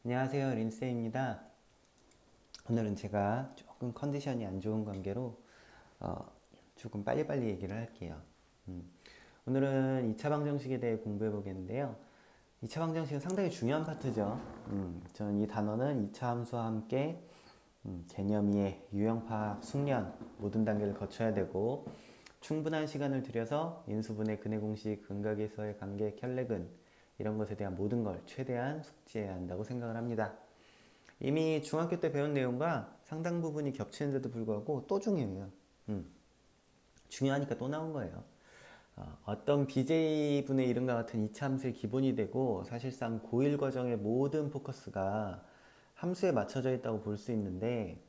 안녕하세요, 린쌤입니다. 오늘은 제가 조금 컨디션이 안 좋은 관계로 조금 빨리빨리 얘기를 할게요. 음, 오늘은 2차 방정식에 대해 공부해 보겠는데요. 2차 방정식은 상당히 중요한 파트죠. 저는 이 단어는 2차 함수와 함께 개념 이해, 유형 파악, 숙련 모든 단계를 거쳐야 되고 충분한 시간을 들여서 인수분해, 근해 공식, 근각에서의 관계, 혈례근 이런 것에 대한 모든 걸 최대한 숙지해야 한다고 생각을 합니다. 이미 중학교 때 배운 내용과 상당 부분이 겹치는데도 불구하고 또 중요해요. 중요하니까 또 나온 거예요. 어떤 BJ분의 이름과 같은 이차 함수의 기본이 되고 사실상 고1 과정의 모든 포커스가 함수에 맞춰져 있다고 볼 수 있는데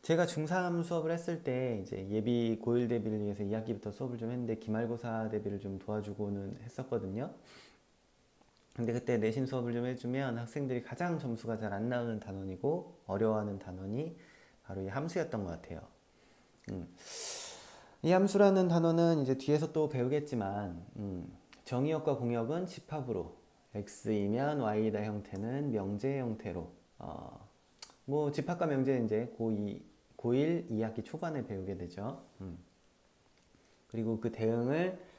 제가 중3 수업을 했을 때 이제 예비 고1 대비를 위해서 2학기부터 수업을 좀 했는데 기말고사 대비를 좀 도와주고는 했었거든요. 근데 그때 내신 수업을 좀 해주면 학생들이 가장 점수가 잘 안 나오는 단원이고 어려워하는 단원이 바로 이 함수였던 것 같아요. 이 함수라는 단어는 이제 뒤에서 또 배우겠지만 정의역과 공역은 집합으로 x이면 y다 형태는 명제 형태로 뭐 집합과 명제는 이제 고1 2학기 초반에 배우게 되죠. 그리고 그 대응을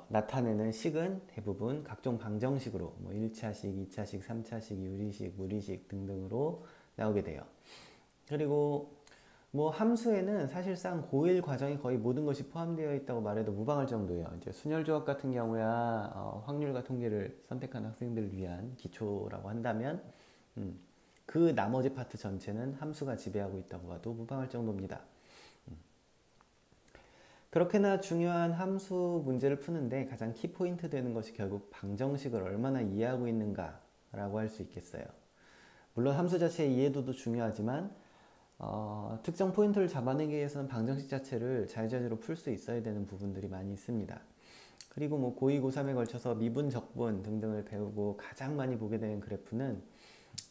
나타내는 식은 대부분 각종 방정식으로 뭐 1차식, 2차식, 3차식, 유리식, 무리식 등등으로 나오게 돼요. 그리고 뭐 함수에는 사실상 고1 과정에 거의 모든 것이 포함되어 있다고 말해도 무방할 정도예요. 이제 순열조합 같은 경우야 확률과 통계를 선택한 학생들을 위한 기초라고 한다면 그 나머지 파트 전체는 함수가 지배하고 있다고 봐도 무방할 정도입니다. 그렇게나 중요한 함수 문제를 푸는데 가장 키포인트 되는 것이 결국 방정식을 얼마나 이해하고 있는가 라고 할 수 있겠어요. 물론 함수 자체의 이해도도 중요하지만 특정 포인트를 잡아내기 위해서는 방정식 자체를 자유자재로 풀 수 있어야 되는 부분들이 많이 있습니다. 그리고 뭐 고2, 고3에 걸쳐서 미분, 적분 등등을 배우고 가장 많이 보게 되는 그래프는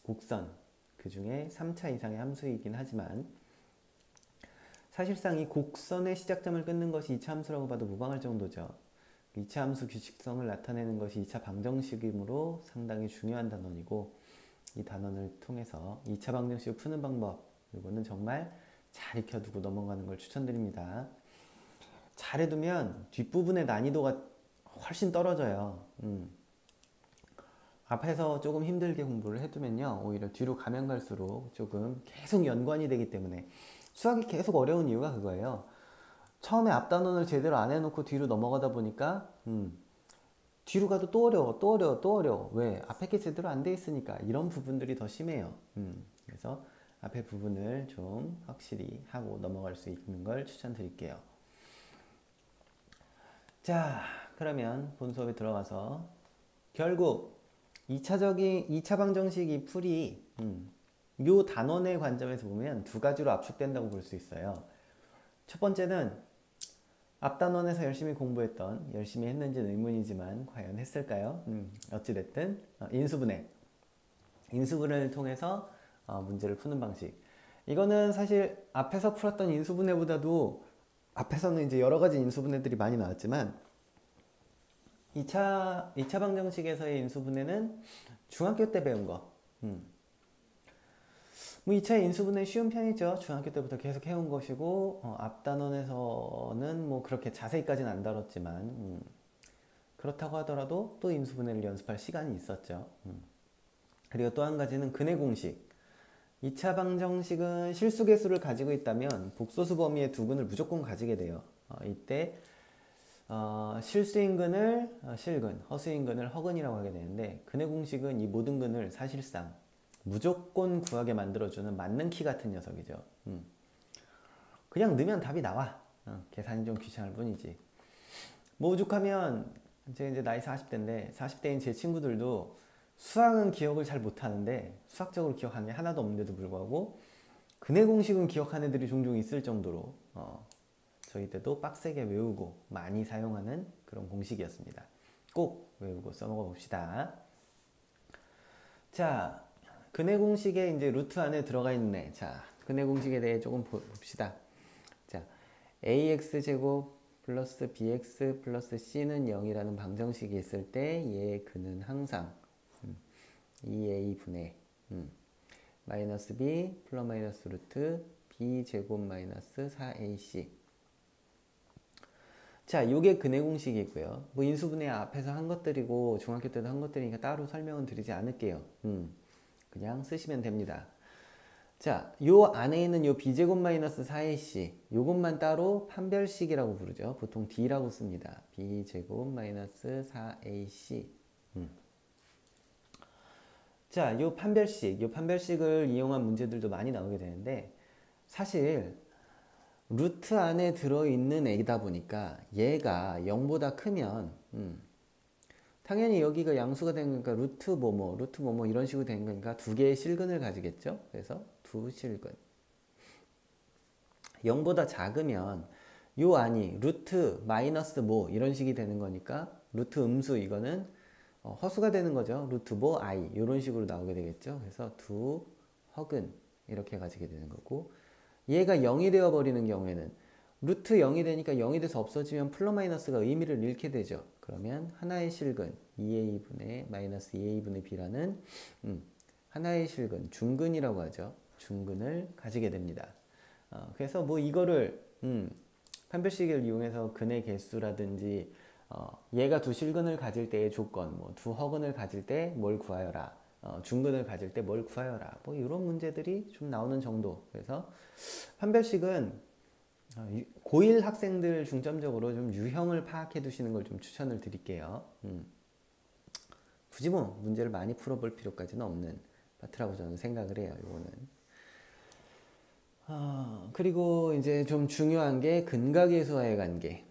곡선, 그 중에 3차 이상의 함수이긴 하지만 사실상 이 곡선의 시작점을 끊는 것이 2차 함수라고 봐도 무방할 정도죠. 2차 함수 규칙성을 나타내는 것이 2차 방정식이므로 상당히 중요한 단원이고 이 단원을 통해서 2차 방정식을 푸는 방법 이거는 정말 잘 익혀두고 넘어가는 걸 추천드립니다. 잘 해두면 뒷부분의 난이도가 훨씬 떨어져요. 앞에서 조금 힘들게 공부를 해두면요 오히려 뒤로 가면 갈수록 조금 계속 연관이 되기 때문에 수학이 계속 어려운 이유가 그거예요. 처음에 앞단원을 제대로 안 해놓고 뒤로 넘어가다 보니까 뒤로 가도 또 어려워 또 어려워 또 어려워. 왜? 앞에 게 제대로 안 돼 있으니까. 이런 부분들이 더 심해요. 그래서 앞에 부분을 좀 확실히 하고 넘어갈 수 있는 걸 추천드릴게요. 자, 그러면 본 수업에 들어가서 결국 2차 방정식 이 풀이 요 단원의 관점에서 보면 두 가지로 압축된다고 볼 수 있어요. 첫 번째는 앞단원에서 열심히 공부했던, 열심히 했는지는 의문이지만 과연 했을까요? 어찌됐든 인수분해를 통해서 문제를 푸는 방식. 이거는 사실 앞에서 풀었던 인수분해보다도 앞에서는 이제 여러 가지 인수분해들이 많이 나왔지만 2차 방정식에서의 인수분해는 중학교 때 배운 거. 뭐 2차 인수분해 쉬운 편이죠. 중학교 때부터 계속 해온 것이고 앞단원에서는 뭐 그렇게 자세히까지는 안 다뤘지만 그렇다고 하더라도 또 인수분해를 연습할 시간이 있었죠. 그리고 또 한 가지는 근해 공식. 2차 방정식은 실수 개수를 가지고 있다면 복소수 범위의 두근을 무조건 가지게 돼요. 이때 실수인근을 실근, 허수인근을 허근이라고 하게 되는데 근해 공식은 이 모든 근을 사실상 무조건 구하게 만들어주는 만능 키 같은 녀석이죠. 그냥 넣으면 답이 나와. 계산이 좀 귀찮을 뿐이지. 뭐 오죽하면 제가 이제 나이 40대인데 40대인 제 친구들도 수학은 기억을 잘 못하는데 수학적으로 기억하는 게 하나도 없는데도 불구하고 근해 공식은 기억하는 애들이 종종 있을 정도로 저희 때도 빡세게 외우고 많이 사용하는 그런 공식이었습니다. 꼭 외우고 써먹어 봅시다. 자, 근해 공식에 이제 루트 안에 들어가 있네. 자, 근해 공식에 대해 조금 봅시다. 자, ax제곱 플러스 bx 플러스 c는 0이라는 방정식이 있을 때 얘의 근은 항상 2a분의 마이너스 b 플러스 마이너스 루트 b제곱 마이너스 4ac. 자, 요게 근해 공식이고요. 뭐 인수분해 앞에서 한 것들이고 중학교 때도 한 것들이니까 따로 설명은 드리지 않을게요. 그냥 쓰시면 됩니다. 자, 요 안에 있는 요 b제곱 마이너스 4ac 요것만 따로 판별식이라고 부르죠. 보통 d라고 씁니다. b제곱 마이너스 4ac. 자, 요 판별식을 이용한 문제들도 많이 나오게 되는데, 사실 루트 안에 들어있는 애다 보니까 얘가 0보다 크면 당연히 여기가 양수가 된 거니까 루트 뭐뭐 이런 식으로 된 거니까 두 개의 실근을 가지겠죠. 그래서 두 실근. 0보다 작으면 요 안이 루트 마이너스 뭐 이런 식이 되는 거니까 루트 음수 이거는 허수가 되는 거죠. 루트 뭐 i 이런 식으로 나오게 되겠죠. 그래서 두 허근 이렇게 가지게 되는 거고, 얘가 0이 되어 버리는 경우에는 루트 0이 되니까 0이 돼서 없어지면 플러스 마이너스가 의미를 잃게 되죠. 그러면 하나의 실근 2a분의 마이너스 2a분의 b라는 하나의 실근 중근이라고 하죠. 중근을 가지게 됩니다. 그래서 뭐 이거를 판별식을 이용해서 근의 개수라든지 얘가 두 실근을 가질 때의 조건, 뭐 두 허근을 가질 때 뭘 구하여라, 중근을 가질 때 뭘 구하여라, 뭐 이런 문제들이 좀 나오는 정도. 그래서 판별식은 고1 학생들 중점적으로 좀 유형을 파악해 두시는 걸 좀 추천을 드릴게요. 굳이 뭐 문제를 많이 풀어볼 필요까지는 없는 파트라고 저는 생각을 해요. 이거는. 그리고 이제 좀 중요한 게 근각계수와의 관계.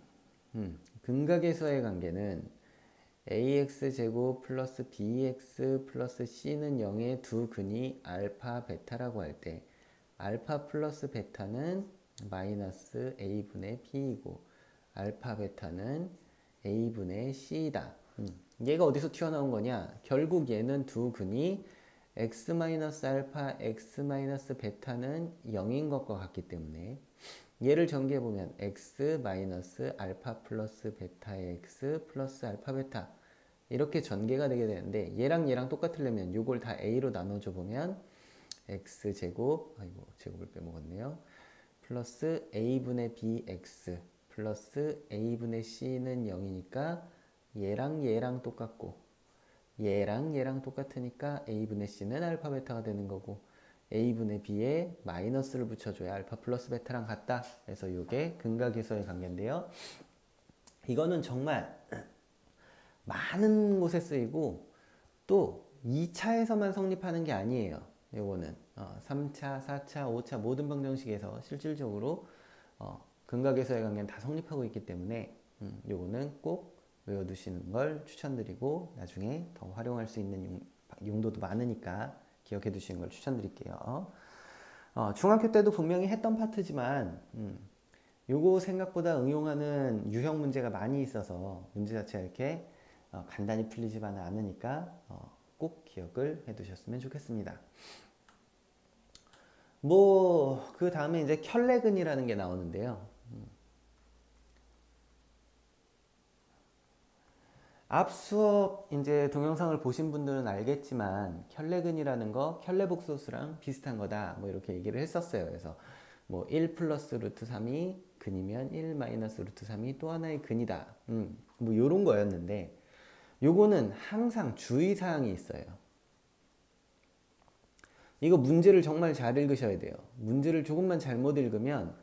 근각계수와의 관계는 ax제곱 플러스 bx 플러스 c는 0의 두 근이 알파 베타라고 할 때 알파 플러스 베타는 마이너스 a분의 b이고 알파 베타는 a분의 c이다. 얘가 어디서 튀어나온 거냐? 결국 얘는 두 근이 x 마이너스 알파, x 마이너스 베타는 0인 것과 같기 때문에 얘를 전개해보면 x 마이너스 알파 플러스 베타의 x 플러스 알파 베타 이렇게 전개가 되게 되는데, 얘랑 얘랑 똑같으려면 이걸 다 a로 나눠줘 보면 x제곱, 아이고 제곱을 빼먹었네요. 플러스 a분의 bx 플러스 a분의 c는 0이니까 얘랑 얘랑 똑같고 얘랑 얘랑 똑같으니까 a분의 c는 알파 베타가 되는 거고, a분의 b에 마이너스를 붙여줘야 알파 플러스 베타랑 같다. 그래서 이게 근각계수와의 관계인데요. 이거는 정말 많은 곳에 쓰이고 또 2차에서만 성립하는 게 아니에요. 요거는 3차, 4차, 5차 모든 방정식에서 실질적으로 근각계수와의 관계는 다 성립하고 있기 때문에 요거는 꼭 외워두시는 걸 추천드리고, 나중에 더 활용할 수 있는 용도도 많으니까 기억해 두시는 걸 추천드릴게요. 중학교 때도 분명히 했던 파트지만 요거 생각보다 응용하는 유형 문제가 많이 있어서 문제 자체가 이렇게 간단히 풀리지만은 않으니까 꼭 기억을 해 두셨으면 좋겠습니다. 뭐 그 다음에 이제 켤레근이라는 게 나오는데요. 앞 수업 이제 동영상을 보신 분들은 알겠지만 켤레근이라는 거 켤레복소수랑 비슷한 거다 뭐 이렇게 얘기를 했었어요. 그래서 뭐 1 플러스 루트 3이 근이면 1 마이너스 루트 3이 또 하나의 근이다. 뭐 요런 거였는데, 요거는 항상 주의사항이 있어요. 이거 문제를 정말 잘 읽으셔야 돼요. 문제를 조금만 잘못 읽으면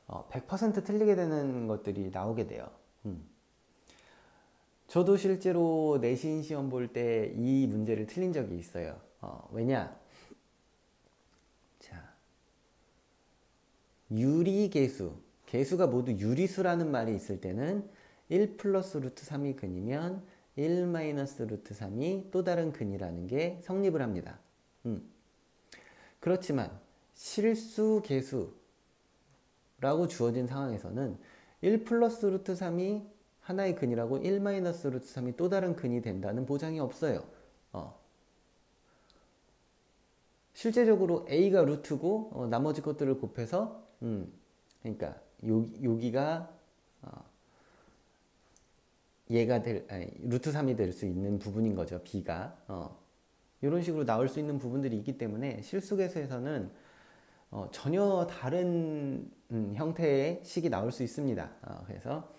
100% 틀리게 되는 것들이 나오게 돼요. 저도 실제로 내신 시험 볼 때 이 문제를 틀린 적이 있어요. 왜냐? 자, 유리계수, 계수가 모두 유리수라는 말이 있을 때는 1 플러스 루트 3이 근이면 1 마이너스 루트 3이 또 다른 근이라는 게 성립을 합니다. 그렇지만 실수계수라고 주어진 상황에서는 1 플러스 루트 3이 하나의 근이라고 1 마이너스 루트 3이 또 다른 근이 된다는 보장이 없어요. 실제적으로 a가 루트고 나머지 것들을 곱해서 그러니까 여기가 얘가 루트 3이 될 수 있는 부분인 거죠. b가 이런 식으로 나올 수 있는 부분들이 있기 때문에 실수계수에서는 전혀 다른 형태의 식이 나올 수 있습니다. 그래서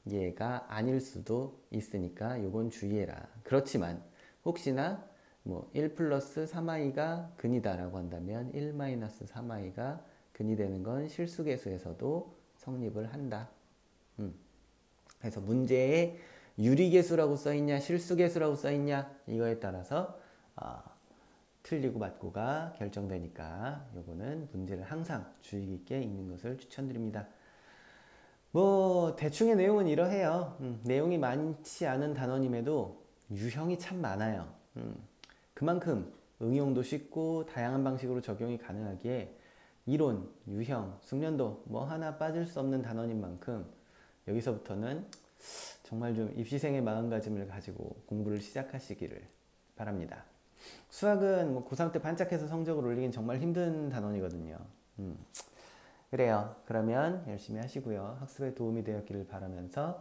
얘가 아닐 수도 있으니까 요건 주의해라. 그렇지만 혹시나 뭐 1 플러스 3i가 근이다 라고 한다면 1 마이너스 3i가 근이 되는 건 실수계수에서도 성립을 한다. 그래서 문제에 유리계수라고 써있냐 실수계수라고 써있냐 이거에 따라서 틀리고 맞고가 결정되니까 요거는 문제를 항상 주의 깊게 읽는 것을 추천드립니다. 뭐 대충의 내용은 이러해요. 내용이 많지 않은 단원임에도 유형이 참 많아요. 그만큼 응용도 쉽고 다양한 방식으로 적용이 가능하기에 이론, 유형, 숙련도 뭐 하나 빠질 수 없는 단원인 만큼 여기서부터는 정말 좀 입시생의 마음가짐을 가지고 공부를 시작하시기를 바랍니다. 수학은 뭐 고3 때 반짝해서 성적을 올리긴 정말 힘든 단원이거든요. 그래요. 그러면 열심히 하시고요. 학습에 도움이 되었기를 바라면서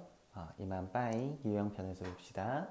이만 빠이 유형편에서 봅시다.